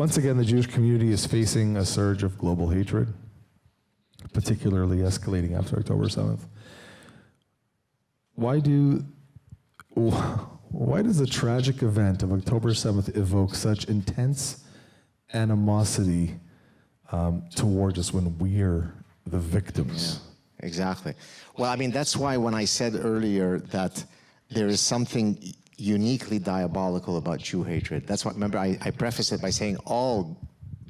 Once again, the Jewish community is facing a surge of global hatred, particularly escalating after October 7th. Why does the tragic event of October 7th evoke such intense animosity towards us when we're the victims? Yeah, exactly. Well, I mean, that's why when I said earlier that there is something uniquely diabolical about Jew hatred, that's why, remember, I prefaced it by saying all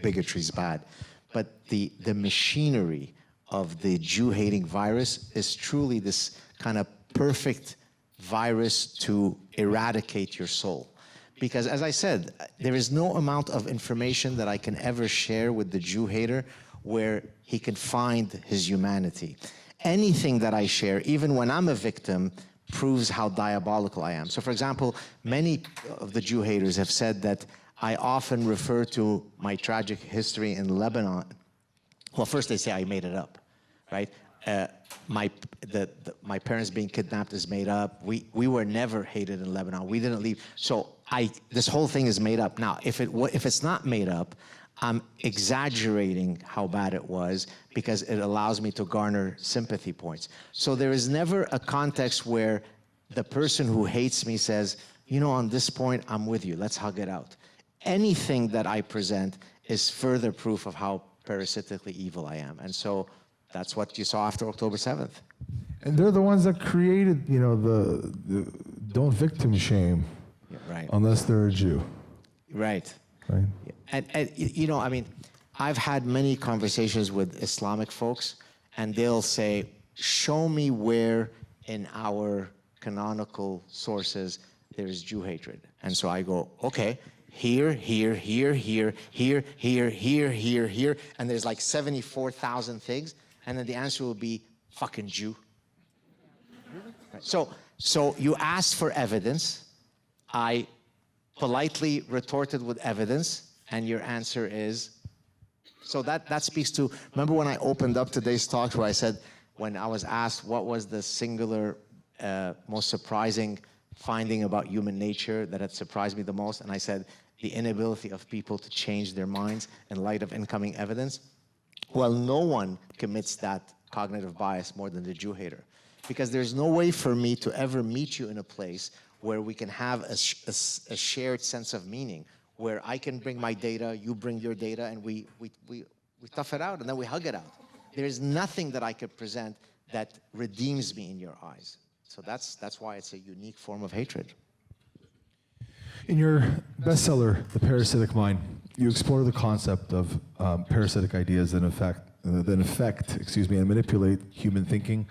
bigotry is bad, but the machinery of the Jew-hating virus is truly this kind of perfect virus to eradicate your soul. Because as I said, there is no amount of information that I can ever share with the Jew hater where he can find his humanity. Anything that I share, even when I'm a victim, proves how diabolical I am. So for example, many of the Jew haters have said that I often refer to my tragic history in Lebanon. Well, first they say I made it up, right? My parents being kidnapped is made up. We were never hated in Lebanon. We didn't leave. So this whole thing is made up. Now, if it's not made up, I'm exaggerating how bad it was because it allows me to garner sympathy points. So there is never a context where the person who hates me says, you know, on this point, I'm with you. Let's hug it out. Anything that I present is further proof of how parasitically evil I am. And so that's what you saw after October 7th. And they're the ones that created, you know, the don't victim shame, yeah, right, unless they're a Jew. Right. Right. And you know, I mean, I've had many conversations with Islamic folks, and they'll say, show me where in our canonical sources there is Jew hatred. And so I go, okay, here, here, here, here, here, here, here, here, here, and there's like 74,000 things, and then the answer will be fucking Jew. Right. So you asked for evidence. I politely retorted with evidence, and your answer is, so that speaks to, remember when I opened up today's talk where I said, when I was asked what was the singular, most surprising finding about human nature that had surprised me the most, and I said, the inability of people to change their minds in light of incoming evidence. Well, no one commits that cognitive bias more than the Jew hater, because there's no way for me to ever meet you in a place where we can have a shared sense of meaning, where I can bring my data, you bring your data, and we tough it out, and then we hug it out. There is nothing that I could present that redeems me in your eyes. So that's why it's a unique form of hatred. In your bestseller, The Parasitic Mind, you explore the concept of parasitic ideas that affect and manipulate human thinking.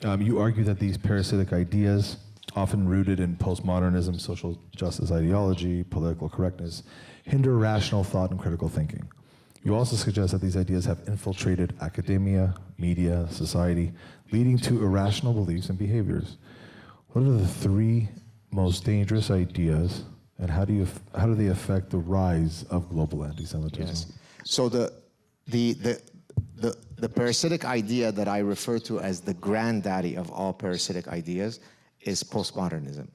You argue that these parasitic ideas, often rooted in postmodernism, social justice ideology, political correctness, hinder rational thought and critical thinking. You also suggest that these ideas have infiltrated academia, media, society, leading to irrational beliefs and behaviors. What are the three most dangerous ideas, and how do they affect the rise of global anti-Semitism? Yes. So the parasitic idea that I refer to as the granddaddy of all parasitic ideas is postmodernism,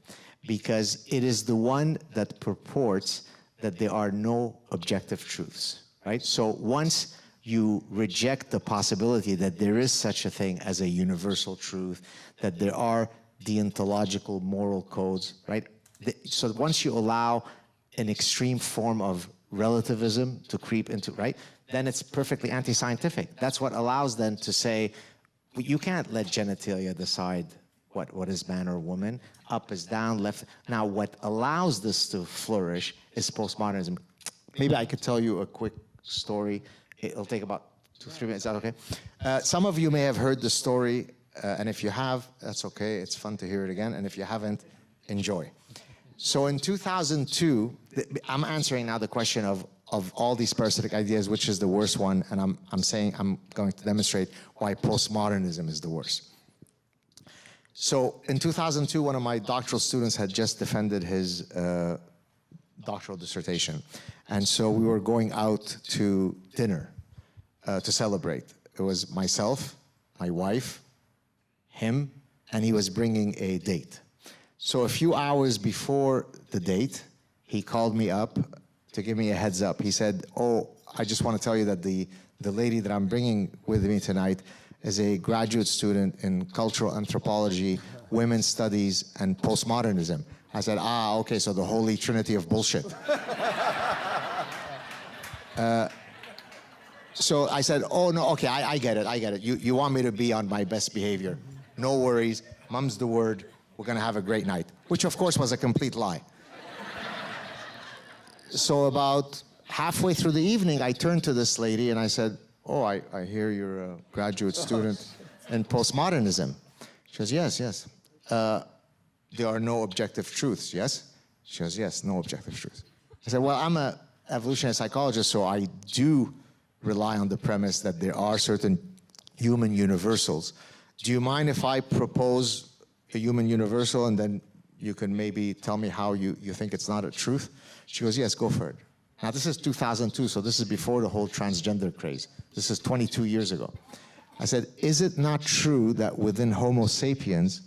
because it is the one that purports that there are no objective truths, right? So once you reject the possibility that there is such a thing as a universal truth, that there are deontological moral codes, right? So once you allow an extreme form of relativism to creep into, right, then it's perfectly anti-scientific. That's what allows them to say, you can't let genitalia decide what is man or woman, up is down, left. Now, what allows this to flourish is postmodernism. Maybe I could tell you a quick story. It'll take about 2-3 minutes. Is that okay? Some of you may have heard the story, and if you have, that's okay. It's fun to hear it again. And if you haven't, enjoy. So in 2002, I'm answering now the question of all these parasitic ideas, which is the worst one, and I'm saying I'm going to demonstrate why postmodernism is the worst. So in 2002, one of my doctoral students had just defended his doctoral dissertation. And so we were going out to dinner to celebrate. It was myself, my wife, him, and he was bringing a date. So a few hours before the date, he called me up to give me a heads up. He said, oh, I just want to tell you that the lady that I'm bringing with me tonight is a graduate student in cultural anthropology, women's studies, and postmodernism. I said, okay, so the holy trinity of bullshit. So I said, oh, no, okay, I get it. You want me to be on my best behavior. No worries, mum's the word, we're gonna have a great night. Which, of course, was a complete lie. So about halfway through the evening, I turned to this lady and I said, oh, I hear you're a graduate student in postmodernism. She goes, yes. There are no objective truths, yes? She goes, yes, no objective truths. I said, well, I'm an evolutionary psychologist, so I do rely on the premise that there are certain human universals. Do you mind if I propose a human universal and then you can maybe tell me how you think it's not a truth? She goes, yes, go for it. Now, this is 2002, so this is before the whole transgender craze. This is 22 years ago. I said, is it not true that within Homo sapiens,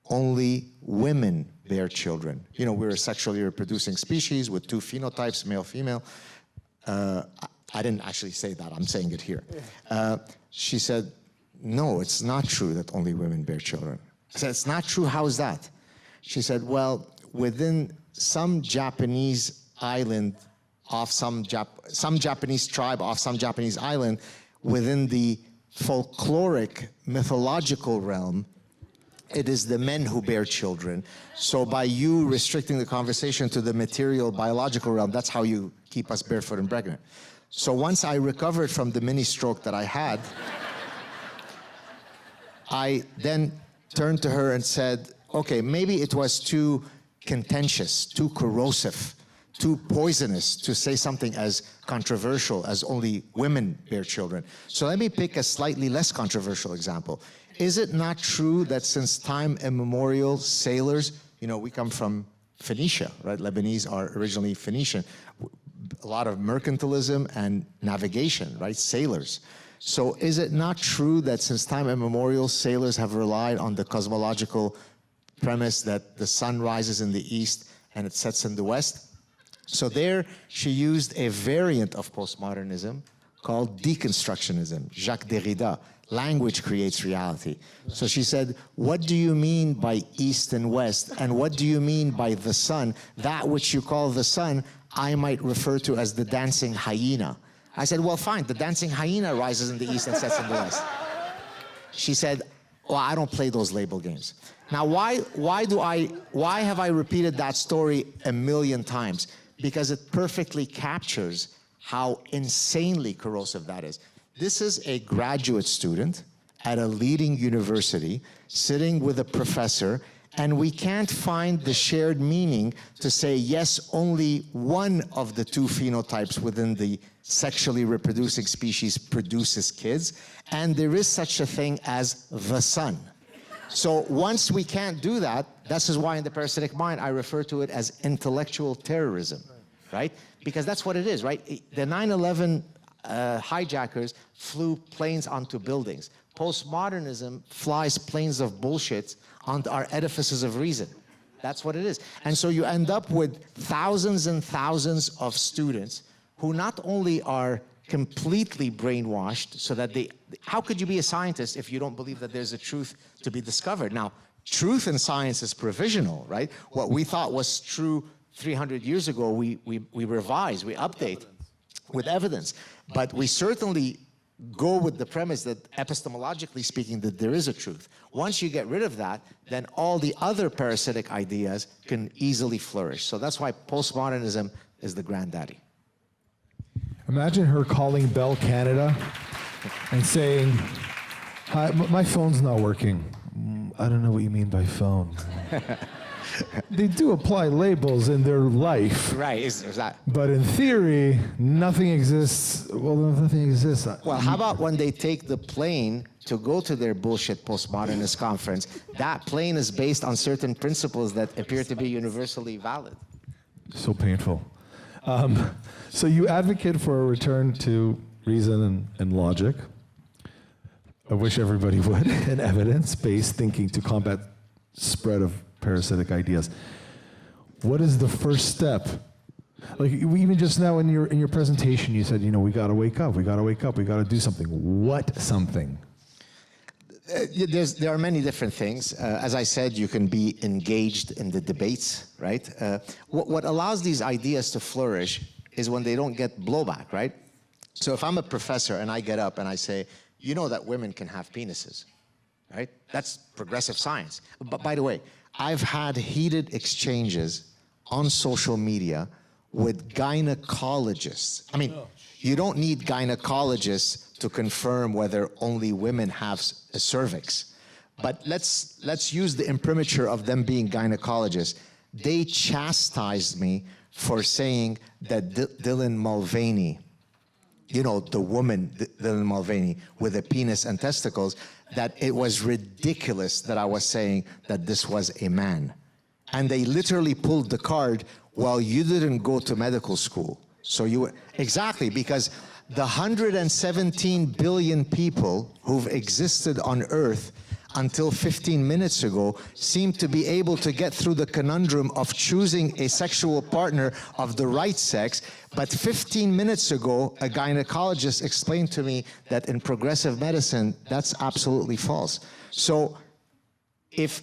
only women bear children? You know, we're a sexually reproducing species with two phenotypes, male, female. I didn't actually say that, I'm saying it here. She said, no, it's not true that only women bear children. I said, it's not true, how is that? She said, well, within some Japanese island off some Japanese tribe off some Japanese island, within the folkloric mythological realm, it is the men who bear children. So by you restricting the conversation to the material biological realm, that's how you keep us barefoot and pregnant. So once I recovered from the mini stroke that I had, I then turned to her and said, okay, maybe it was too contentious, too corrosive, too poisonous to say something as controversial as only women bear children. So let me pick a slightly less controversial example. Is it not true that since time immemorial, sailors, you know, we come from Phoenicia, right? Lebanese are originally Phoenician. A lot of mercantilism and navigation, right? Sailors. So is it not true that since time immemorial, sailors have relied on the cosmological premise that the sun rises in the east and it sets in the west? So there, she used a variant of postmodernism called deconstructionism, Jacques Derrida. Language creates reality. So she said, what do you mean by east and west? And what do you mean by the sun? That which you call the sun, I might refer to as the dancing hyena. I said, well, fine, the dancing hyena rises in the east and sets in the west. She said, well, I don't play those label games. Now, why have I repeated that story a million times? Because it perfectly captures how insanely corrosive that is. This is a graduate student at a leading university sitting with a professor, and we can't find the shared meaning to say, yes, only one of the two phenotypes within the sexually reproducing species produces kids, and there is such a thing as the sun. So once we can't do that, this is why in the parasitic mind I refer to it as intellectual terrorism, right? Because that's what it is, right? The 9/11 hijackers flew planes onto buildings. Postmodernism flies planes of bullshit onto our edifices of reason. That's what it is. And so you end up with thousands and thousands of students who not only are completely brainwashed so that how could you be a scientist if you don't believe that there's a truth to be discovered? Now, truth in science is provisional, right? What we thought was true 300 years ago, we revise, we update with evidence. But we certainly go with the premise that epistemologically speaking, that there is a truth. Once you get rid of that, then all the other parasitic ideas can easily flourish. So that's why postmodernism is the granddaddy. Imagine her calling Bell Canada and saying, hi, my phone's not working. I don't know what you mean by phone. They do apply labels in their life. Right, is that? But in theory, nothing exists. Well, if nothing exists. Well, how about when they take the plane to go to their bullshit postmodernist conference? That plane is based on certain principles that appear to be universally valid. So painful. So you advocate for a return to reason and logic. I wish everybody would, and evidence-based thinking to combat spread of parasitic ideas. What is the first step Like even just now in your presentation, you said, we got to wake up, we got to wake up, we got to do something. What something? There are many different things. As I said, you can be engaged in the debates, right? What allows these ideas to flourish is when they don't get blowback, right? So if I'm a professor and I get up and I say, you know that women can have penises, right? That's progressive science. But by the way, I've had heated exchanges on social media with gynecologists. I mean, you don't need gynecologists to confirm whether only women have a cervix. But let's use the imprimatur of them being gynecologists. They chastised me for saying that Dylan Mulvaney, the woman, Dylan Mulvaney, with a penis and testicles, that it was ridiculous that I was saying that this was a man. And they literally pulled the card, well, you didn't go to medical school. So exactly, because the 117 billion people who've existed on Earth until 15 minutes ago seem to be able to get through the conundrum of choosing a sexual partner of the right sex. But 15 minutes ago, a gynecologist explained to me that in progressive medicine, that's absolutely false. So if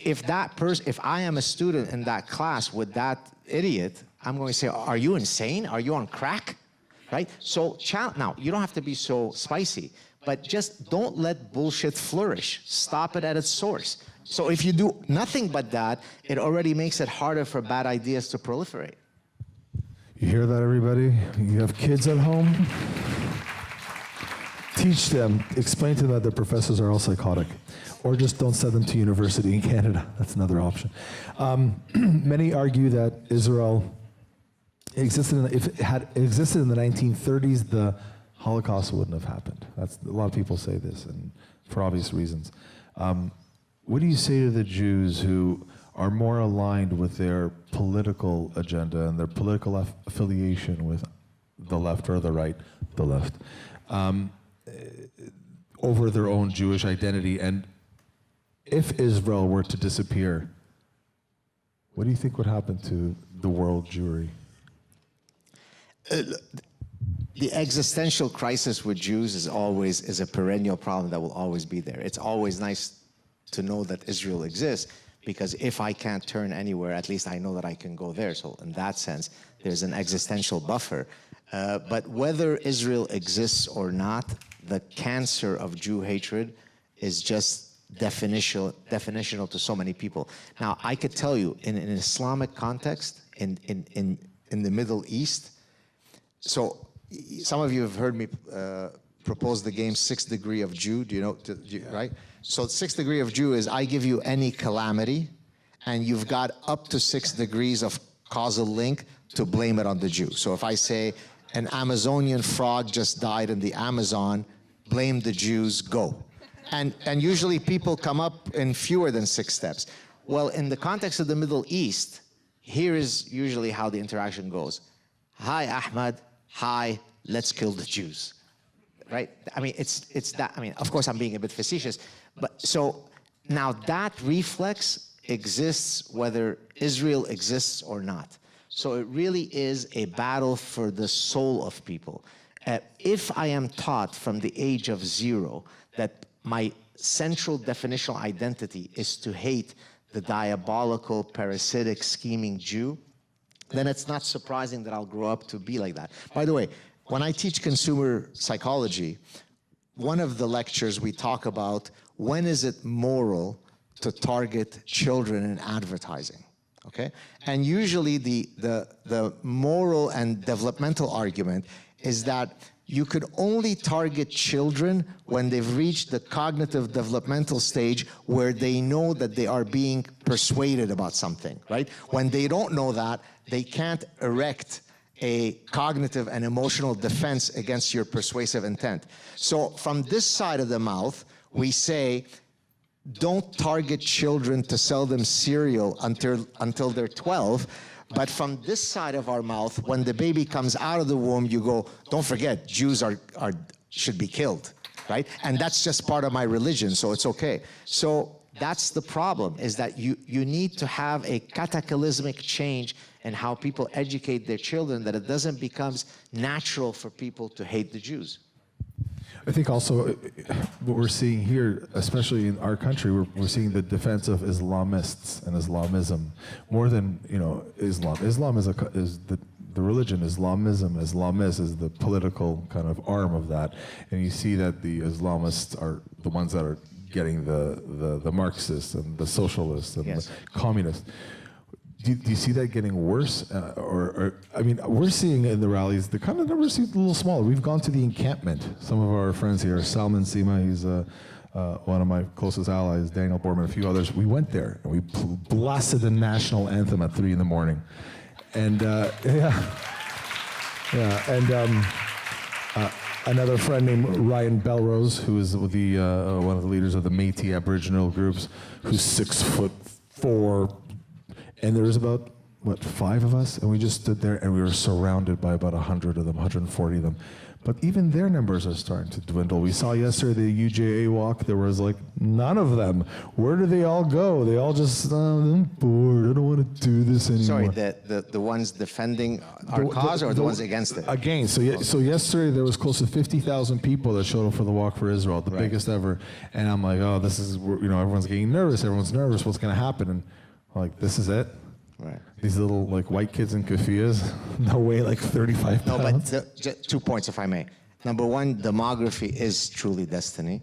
I am a student in that class with that idiot, I'm going to say, are you insane? Are you on crack? Right? So now, you don't have to be so spicy, but just don't let bullshit flourish. Stop it at its source. So if you do nothing but that, it already makes it harder for bad ideas to proliferate. You hear that, everybody? You have kids at home? Teach them, explain to them that their professors are all psychotic. Or just don't send them to university in Canada. That's another option. Many argue that Israel existed if it had existed in the 1930s, the Holocaust wouldn't have happened. A lot of people say this, and for obvious reasons. What do you say to the Jews who are more aligned with their political agenda and their political affiliation with the left or the right, the left, over their own Jewish identity? And if Israel were to disappear, what do you think would happen to the world Jewry? The existential crisis with Jews is a perennial problem that will always be there. It's always nice to know that Israel exists, because if I can't turn anywhere, at least I know that I can go there. So in that sense, there's an existential buffer. But whether Israel exists or not, the cancer of Jew hatred is just definitional to so many people. Now, I could tell you, in an Islamic context, in the Middle East, so some of you have heard me propose the game 6 Degree of Jew. Do you know, right? So 6 Degree of Jew is I give you any calamity, and you've got up to 6 degrees of causal link to blame it on the Jew. So if I say an Amazonian frog just died in the Amazon, blame the Jews, go. And usually people come up in fewer than 6 steps. Well, in the context of the Middle East, here is usually how the interaction goes. Hi, Ahmad. Hi, let's kill the Jews. Right? I mean, it's that. I mean, of course, I'm being a bit facetious. But so now that reflex exists whether Israel exists or not. So it really is a battle for the soul of people. If I am taught from the age of 0 that my central definitional identity is to hate the diabolical, parasitic, scheming Jew, then it's not surprising that I'll grow up to be like that. By the way, when I teach consumer psychology, one of the lectures we talk about when is it moral to target children in advertising, okay? And usually the moral and developmental argument is that you could only target children when they've reached the cognitive developmental stage where they know that they are being persuaded about something, right? When they don't know that, they can't erect a cognitive and emotional defense against your persuasive intent. So from this side of the mouth, we say, don't target children to sell them cereal until they're 12. But from this side of our mouth, when the baby comes out of the womb, you go, don't forget, Jews should be killed, right? And that's just part of my religion, so it's okay. So that's the problem, is that you need to have a cataclysmic change in how people educate their children, that it doesn't become natural for people to hate the Jews. I think also what we're seeing here, especially in our country, we're seeing the defense of Islamists and Islamism more than, you know, Islam. Islam is the religion. Islamism, Islamist is the political kind of arm of that, and you see that the Islamists are the ones that are getting the Marxists and the socialists and Yes. the communists. Do you see that getting worse? Or I mean, we're seeing in the rallies, the kind of numbers seem a little smaller. We've gone to the encampment. Some of our friends here, Salman Sima, he's one of my closest allies, Daniel Borman, a few others. We went there and we blasted the national anthem at 3 in the morning. And another friend named Ryan Belrose, who is the one of the leaders of the Métis Aboriginal groups, who's 6'4". And there was about, what, 5 of us? And we just stood there and we were surrounded by about 100 of them, 140 of them. But even their numbers are starting to dwindle. We saw yesterday the UJA walk, there was like none of them. Where do they all go? They all just, I'm bored, I don't want to do this anymore. Sorry, the ones defending our cause or the ones against it? Against. So yesterday there was close to 50,000 people that showed up for the Walk for Israel, the biggest ever. And I'm like, oh, this is, you know, everyone's getting nervous, what's going to happen? And like, this is it? Right. These little like white kids in keffiyehs, they weigh like 35 pounds. No, but 2 points, if I may. Number one, demography is truly destiny.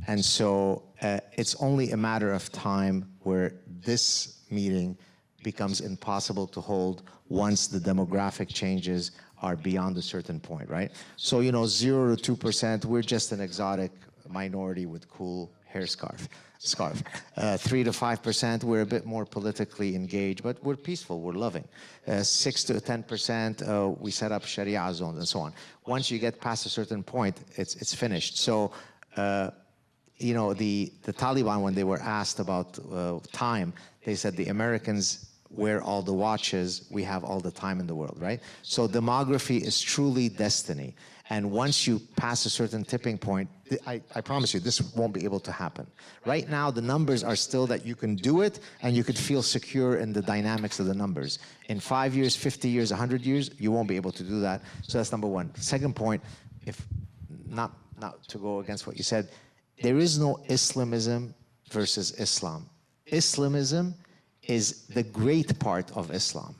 And so it's only a matter of time where this meeting becomes impossible to hold once the demographic changes are beyond a certain point, right? So, you know, 0 to 2%, we're just an exotic minority with cool hair scarf. 3 to 5%, we're a bit more politically engaged, but we're peaceful, we're loving. 6 to 10%, we set up Sharia zones and so on. Once you get past a certain point, it's finished. So, you know, the Taliban, when they were asked about time, they said the Americans wear all the watches, we have all the time in the world, right? So demography is truly destiny. And once you pass a certain tipping point, I promise you, this won't be able to happen. Right now, the numbers are still that you can do it, and you could feel secure in the dynamics of the numbers. In 5 years, 50 years, 100 years, you won't be able to do that. So that's number one. Second point, if not to go against what you said, there is no Islamism versus Islam. Islamism is the great part of Islam.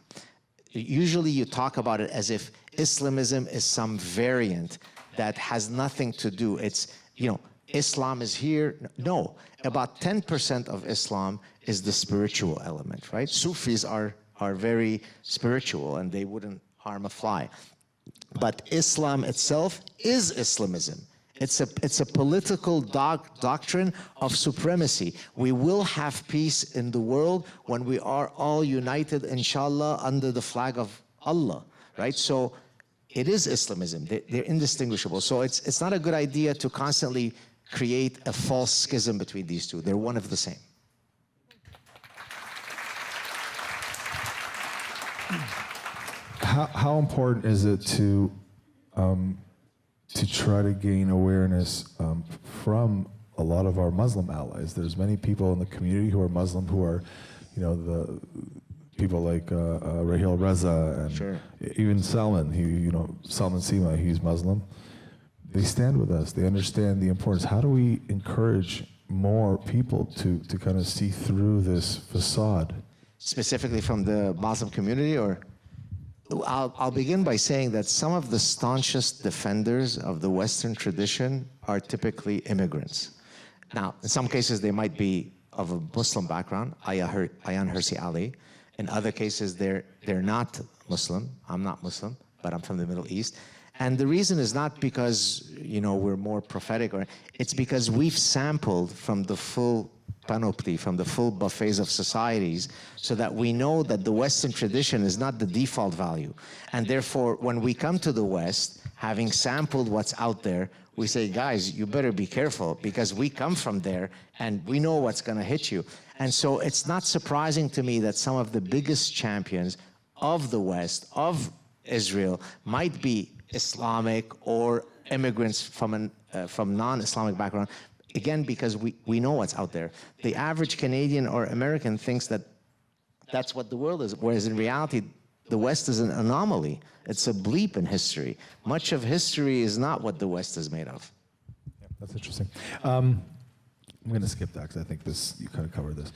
Usually you talk about it as if Islamism is some variant that has nothing to do. It's, you know, Islam is here. No, about 10% of Islam is the spiritual element, right? Sufis are very spiritual and they wouldn't harm a fly. But Islam itself is Islamism. It's a political doctrine of supremacy. We will have peace in the world when we are all united, inshallah, under the flag of Allah, right? So it is Islamism. They're indistinguishable. So it's not a good idea to constantly create a false schism between these two. They're one of the same. How important is it to try to gain awareness from a lot of our Muslim allies? There's many people in the community who are Muslim who are, you know, the people like Rahil Reza and Sure. even Salman, Salman Sima, he's Muslim. They stand with us. They understand the importance. How do we encourage more people to kind of see through this facade? Specifically from the Muslim community, or? I'll begin by saying that some of the staunchest defenders of the Western tradition are typically immigrants. Now, in some cases, they might be of a Muslim background, Ayan Hirsi Ali. In other cases, they're not Muslim. I'm not Muslim, but I'm from the Middle East. And the reason is not because, you know, we're more prophetic, or it's because we've sampled from the full panoply, from the full buffets of societies, so that we know that the Western tradition is not the default value. And therefore, when we come to the West, having sampled what's out there, we say, guys, you better be careful, because we come from there and we know what's going to hit you. And so it's not surprising to me that some of the biggest champions of the West, of Israel, might be Islamic or immigrants from non-Islamic background. again, because we know what's out there. The average Canadian or American thinks that that's what the world is, whereas in reality, the West is an anomaly. It's a bleep in history. Much of history is not what the West is made of. Yeah, that's interesting. I'm going to skip that because I think you kind of covered this.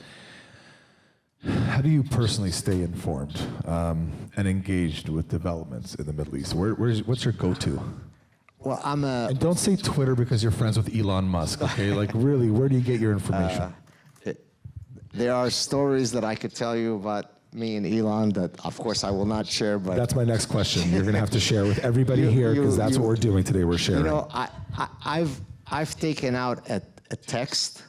How do you personally stay informed and engaged with developments in the Middle East? What's your go-to? Well, and don't say Twitter because you're friends with Elon Musk, okay? Like, really, where do you get your information? There are stories that I could tell you about me and Elon that, of course, I will not share, but... That's my next question. You're going to have to share with everybody here because that's what we're doing today. We're sharing. You know, I've taken out a text,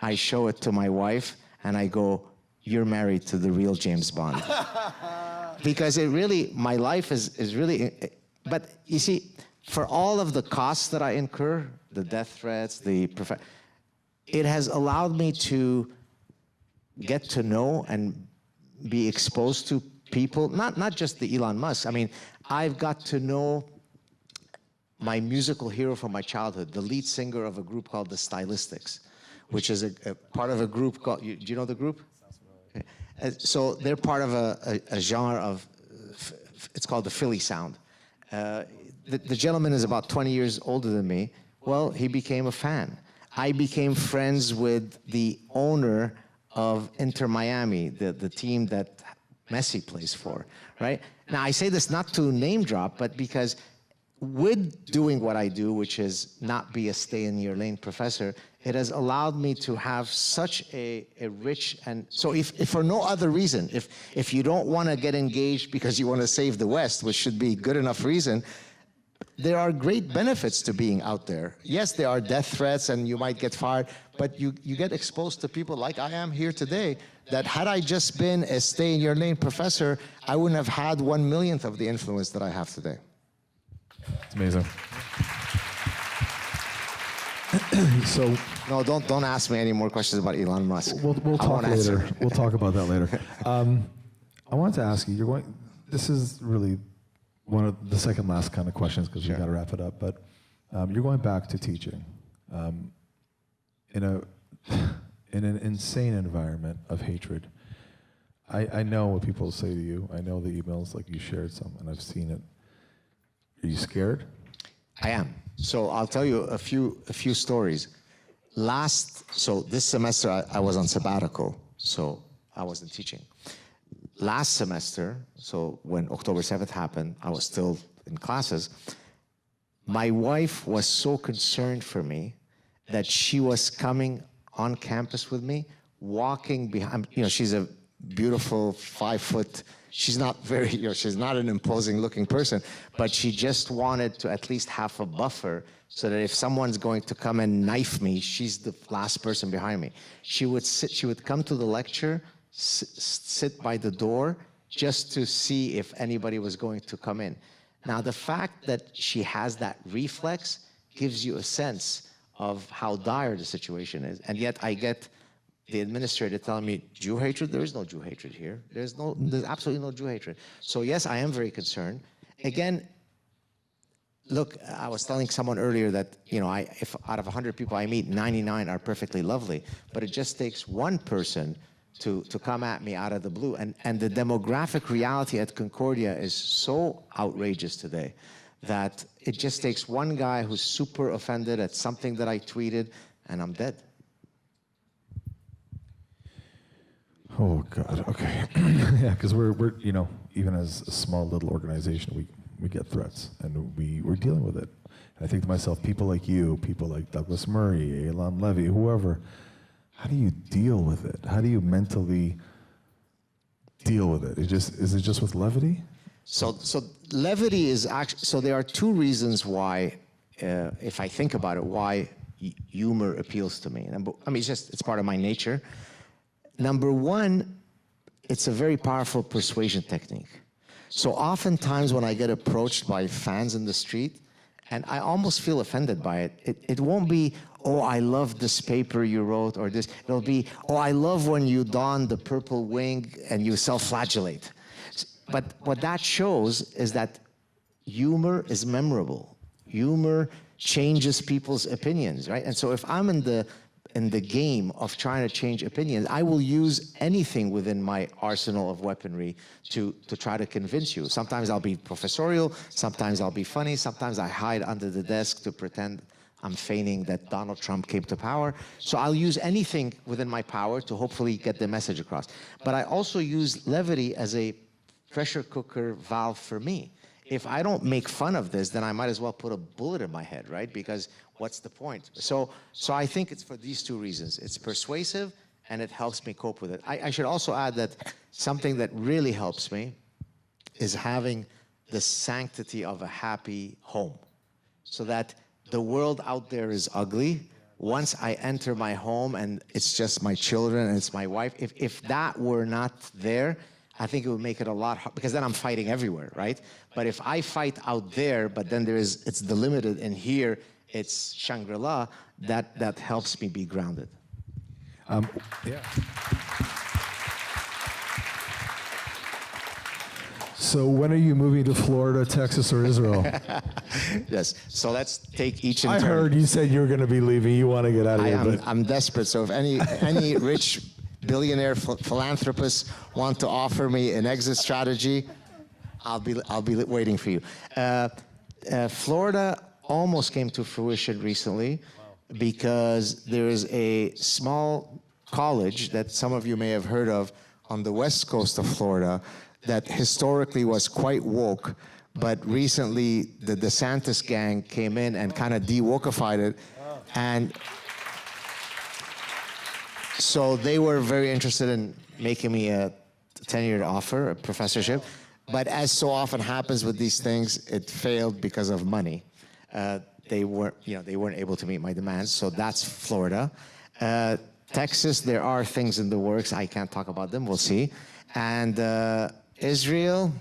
I show it to my wife, and I go, "You're married to the real James Bond." Because it really, my life is really... But you see, for all of the costs that I incur, the death threats, it has allowed me to get to know and be exposed to people, not just the Elon Musk. I mean, I've got to know my musical hero from my childhood, the lead singer of a group called the Stylistics, which is a part of a group called, do you know the group? Okay. So they're part of a genre of, it's called the Philly sound. The gentleman is about 20 years older than me. Well, he became a fan. I became friends with the owner of Inter Miami, the team that Messi plays for, right? Now, I say this not to name drop, but because with doing what I do, which is not be a stay-in-your-lane professor, it has allowed me to have such a rich, and so if for no other reason, if you don't want to get engaged because you want to save the West, which should be good enough reason, there are great benefits to being out there. Yes, there are death threats and you might get fired, but you get exposed to people like I am here today, that had I just been a stay-in-your-lane professor, I wouldn't have had 1/1,000,000th of the influence that I have today. It's amazing. So no, don't ask me any more questions about Elon Musk. We'll talk later. We'll talk about that later. I wanted to ask you. This is really one of the second last kind of questions because we got to wrap it up. But you're going back to teaching in an insane environment of hatred. I know what people say to you. I know the emails, like you shared some, and I've seen it. Are you scared? I am. So I'll tell you a few stories. So this semester I was on sabbatical, so I wasn't teaching. Last semester, so when October 7th happened, I was still in classes. My wife was so concerned for me that she was coming on campus with me, walking behind, she's a beautiful 5 foot, she's not very, she's not an imposing looking person, but she just wanted to at least have a buffer so that if someone's going to come and knife me, she's the last person behind me. She would come to the lecture, sit by the door just to see if anybody was going to come in. Now, the fact that she has that reflex gives you a sense of how dire the situation is. And yet I get the administrator telling me, Jew hatred? There is no Jew hatred here. There's absolutely no Jew hatred. So yes, I am very concerned. Again, look, I was telling someone earlier that, if out of 100 people I meet, 99 are perfectly lovely, but it just takes one person to come at me out of the blue. And the demographic reality at Concordia is so outrageous today that it just takes one guy who's super offended at something that I tweeted, and I'm dead. Oh God. Okay. Yeah, because we're even as a small little organization, we get threats and we're dealing with it. And I think to myself, people like you, people like Douglas Murray, Elam Levy, whoever, how do you deal with it? How do you mentally deal with it? Is it just with levity? So levity is actually, so there are two reasons why, if I think about it, why humor appeals to me. I mean, it's part of my nature. Number one, it's a very powerful persuasion technique. So oftentimes when I get approached by fans in the street, and I almost feel offended by it, it won't be, oh, I love this paper you wrote, or this. It'll be, oh, I love when you don the purple wing and you self-flagellate. But what that shows is that humor is memorable. humor changes people's opinions, right? And so if I'm in the game of trying to change opinions, I will use anything within my arsenal of weaponry to try to convince you. Sometimes I'll be professorial, sometimes I'll be funny, sometimes I hide under the desk to pretend I'm feigning that Donald Trump came to power. So I'll use anything within my power to hopefully get the message across. But I also use levity as a pressure cooker valve for me. If I don't make fun of this, then I might as well put a bullet in my head, right? Because what's the point? So I think it's for these two reasons. It's persuasive, and it helps me cope with it. I should also add that something that really helps me is having the sanctity of a happy home, so that the world out there is ugly. Once I enter my home and it's just my children and it's my wife, if that were not there, I think it would make it a lot hard, because then I'm fighting everywhere, right? But if I fight out there, but then it's delimited, and here it's Shangri-La, that helps me be grounded. Yeah. So when are you moving to Florida, Texas, or Israel? Yes. So let's take each in turn. I heard you said you were going to be leaving. You want to get out of here. I'm desperate. So if any rich billionaire philanthropists want to offer me an exit strategy, I'll be waiting for you. Florida almost came to fruition recently because there is a small college that some of you may have heard of on the west coast of Florida that historically was quite woke, but recently the DeSantis gang came in and kind of de-wokeified it. And so they were very interested in making me a tenured offer, a professorship. But as so often happens with these things, it failed because of money. They weren't able to meet my demands. So that's Florida. Texas, there are things in the works. I can't talk about them. We'll see. And Israel,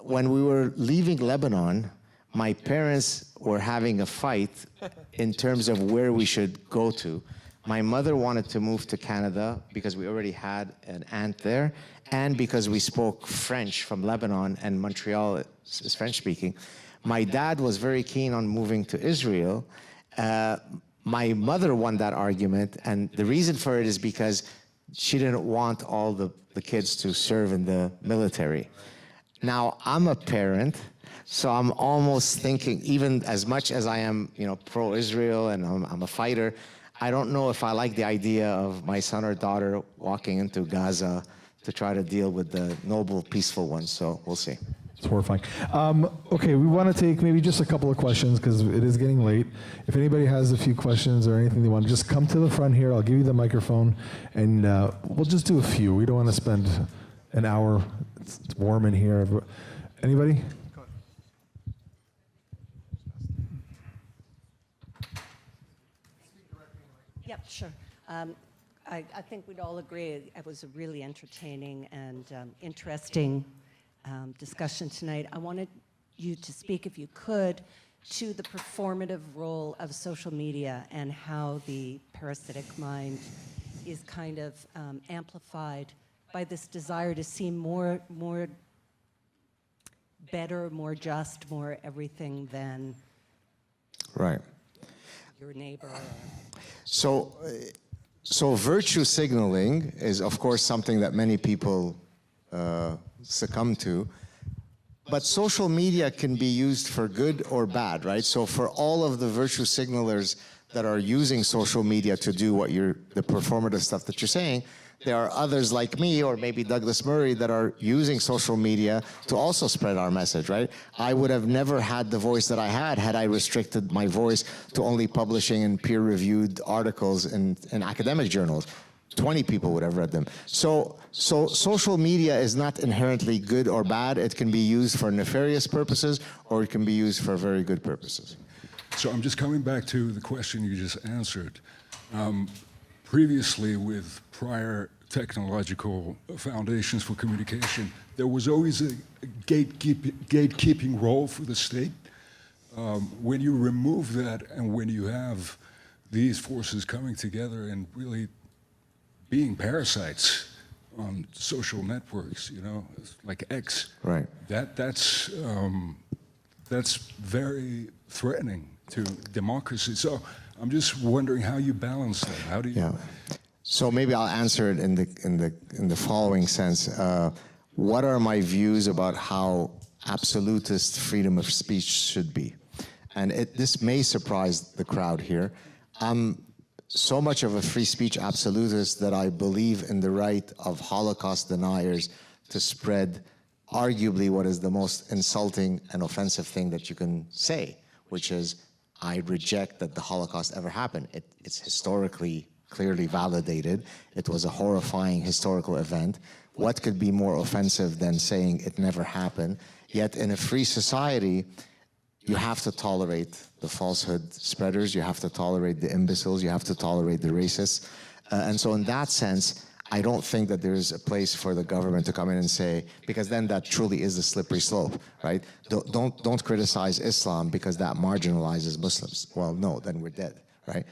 when we were leaving Lebanon, my parents were having a fight in terms of where we should go to. My mother wanted to move to Canada because we already had an aunt there, and because we spoke French from Lebanon, and Montreal is French-speaking. My dad was very keen on moving to Israel. My mother won that argument, and the reason for it is because she didn't want all the kids to serve in the military. Now, I'm a parent, so I'm almost thinking, even as much as I am, pro-Israel and I'm a fighter, I don't know if I like the idea of my son or daughter walking into Gaza to try to deal with the noble, peaceful ones. So we'll see. It's horrifying. Okay, we want to take maybe just a couple of questions because it is getting late. If anybody has a few questions or anything they want, just come to the front here. I'll give you the microphone, and we'll just do a few. We don't want to spend an hour. It's warm in here. Anybody? Yep, sure. I think we'd all agree it was a really entertaining and interesting discussion tonight. I wanted you to speak, if you could, to the performative role of social media and how the parasitic mind is kind of amplified by this desire to seem more better, more just, more everything than right. Your neighbor. So virtue signaling is, of course, something that many people succumb to. But social media can be used for good or bad, right? So for all of the virtue signalers that are using social media to do the performative stuff that you're saying, there are others like me, or maybe Douglas Murray, that are using social media to also spread our message, right? I would have never had the voice that I had I restricted my voice to only publishing in peer-reviewed articles in academic journals. 20 people would have read them. So social media is not inherently good or bad. It can be used for nefarious purposes, or it can be used for very good purposes. So I'm just coming back to the question you just answered. Previously, with prior technological foundations for communication, there was always a gatekeeping role for the state. When you remove that, and when you have these forces coming together and really being parasites on social networks, like X, right? That's that's very threatening to democracy. So I'm just wondering how you balance that. How do you? Yeah. So maybe I'll answer it in the following sense. What are my views about how absolutist freedom of speech should be? And this may surprise the crowd here. I'm so much of a free speech absolutist that I believe in the right of Holocaust deniers to spread arguably what is the most insulting and offensive thing that you can say, which is, I reject that the Holocaust ever happened. It's historically clearly validated. It was a horrifying historical event. What could be more offensive than saying it never happened? Yet in a free society, you have to tolerate the falsehood spreaders, you have to tolerate the imbeciles, you have to tolerate the racists. And so in that sense, I don't think that there's a place for the government to come in and say, because then that truly is the slippery slope, right? Don't criticize Islam because that marginalizes Muslims. Well, no, then we're dead, right?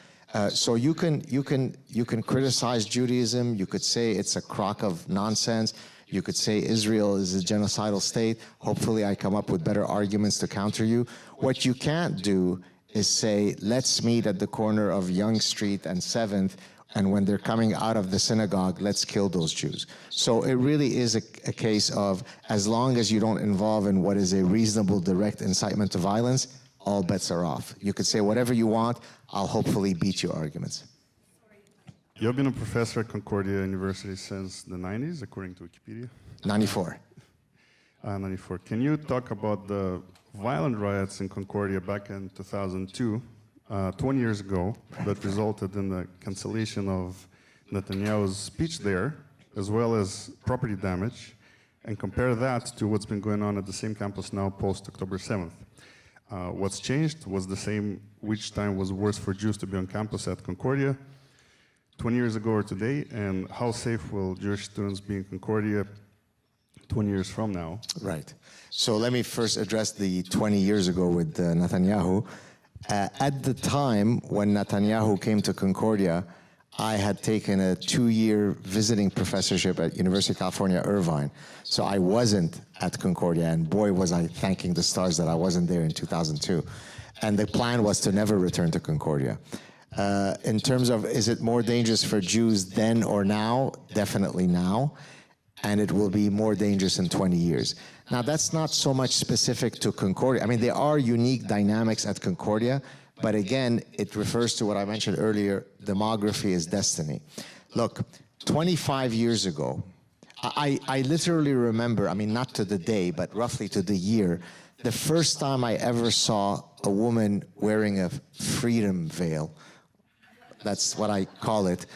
So you can criticize Judaism. You could say it's a crock of nonsense. You could say Israel is a genocidal state. Hopefully I come up with better arguments to counter you. What you can't do is say, let's meet at the corner of Young Street and 7th, and when they're coming out of the synagogue, let's kill those Jews. So it really is a case of, as long as you don't involve in what is a reasonable direct incitement to violence, all bets are off. You could say whatever you want, I'll hopefully beat your arguments. You've been a professor at Concordia University since the 90s, according to Wikipedia? 94. 94. Can you talk about the violent riots in Concordia back in 2002, 20 years ago, that resulted in the cancellation of Netanyahu's speech there, as well as property damage, and compare that to what's been going on at the same campus now post-October 7th? What's changed was the same, which time was worse for Jews to be on campus at Concordia 20 years ago or today, and how safe will Jewish students be in Concordia 20 years from now? Right. So let me first address the 20 years ago with Netanyahu. At the time when Netanyahu came to Concordia, I had taken a 2-year visiting professorship at University of California, Irvine. So I wasn't at Concordia, and boy, was I thanking the stars that I wasn't there in 2002. And the plan was to never return to Concordia. In terms of, is it more dangerous for Jews then or now? Definitely now. And it will be more dangerous in 20 years. Now, that's not so much specific to Concordia. I mean, there are unique dynamics at Concordia, but again, it refers to what I mentioned earlier, demography is destiny. Look, 25 years ago, I literally remember, I mean, not to the day, but roughly to the year, the first time I ever saw a woman wearing a freedom veil, that's what I call it,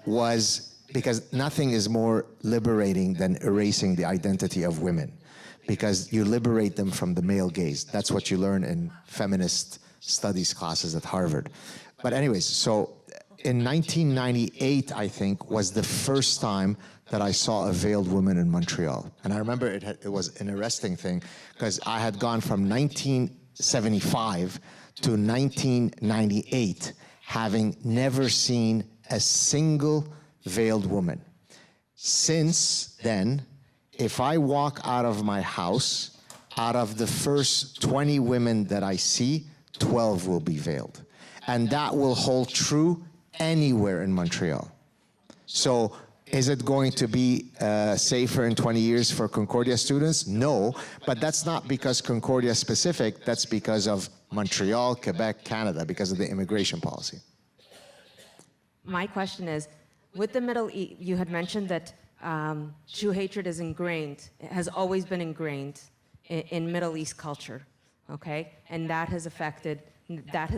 was because nothing is more liberating than erasing the identity of women, because you liberate them from the male gaze. That's what you learn in feminist studies classes at Harvard. But anyways, so in 1998, I think, was the first time that I saw a veiled woman in Montreal. And I remember it was an arresting thing, because I had gone from 1975 to 1998, having never seen a single veiled woman. Since then, if I walk out of my house, out of the first 20 women that I see, 12 will be veiled. And that will hold true anywhere in Montreal. So is it going to be safer in 20 years for Concordia students? No, but that's not because Concordia is specific, that's because of Montreal, Quebec, Canada, because of the immigration policy. My question is, with the Middle East, you had mentioned that Jew hatred is ingrained, it has always been ingrained in Middle East culture, okay? And that has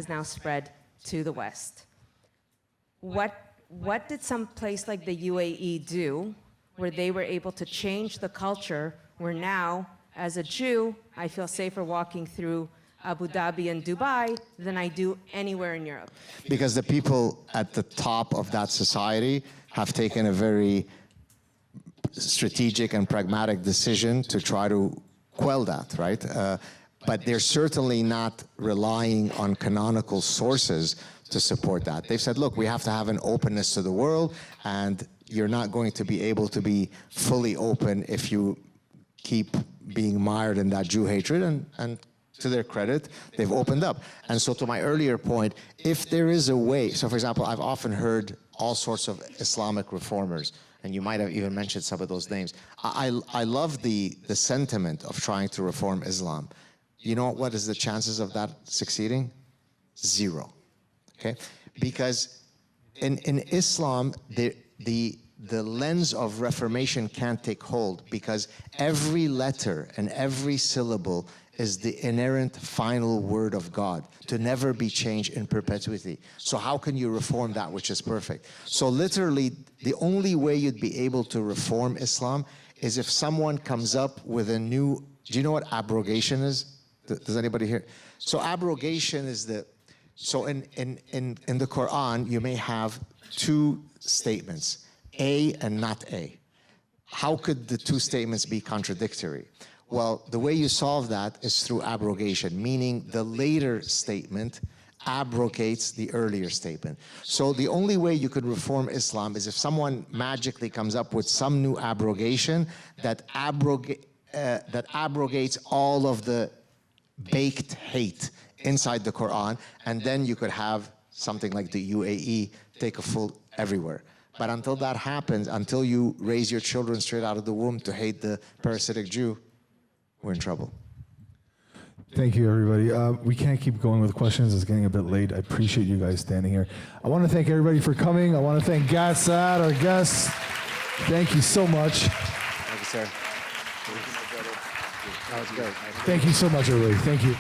now spread to the West. What did some place like the UAE do where they were able to change the culture where now, as a Jew, I feel safer walking through Abu Dhabi and Dubai than I do anywhere in Europe? Because the people at the top of that society have taken a very strategic and pragmatic decision to try to quell that, right? But they're certainly not relying on canonical sources to support that. They've said, look, we have to have an openness to the world, and you're not going to be able to be fully open if you keep being mired in that Jew hatred, and to their credit, they've opened up. And so to my earlier point, if there is a way, so for example, I've often heard all sorts of Islamic reformers, and you might have even mentioned some of those names. I love the sentiment of trying to reform Islam. You know what is the chances of that succeeding? Zero, okay? Because in Islam, the lens of reformation can't take hold, because every letter and every syllable is the inerrant final word of God, to never be changed in perpetuity. So how can you reform that which is perfect? So literally, the only way you'd be able to reform Islam is if someone comes up with a new, do you know what abrogation is? Does anybody hear? So abrogation is so in the Quran, you may have two statements, A and not A. How could the two statements be contradictory? Well, the way you solve that is through abrogation, meaning the later statement abrogates the earlier statement. So the only way you could reform Islam is if someone magically comes up with some new abrogation that abrogates all of the baked hate inside the Quran, and then you could have something like the UAE take a full everywhere. But until that happens, until you raise your children straight out of the womb to hate the parasitic Jew, we're in trouble. Thank you, everybody. We can't keep going with questions. It's getting a bit late. I appreciate you guys standing here. I want to thank everybody for coming. I want to thank Saad, our guests. Thank you so much. Thank you, sir. That was great. Thank you so much, everybody. Thank you.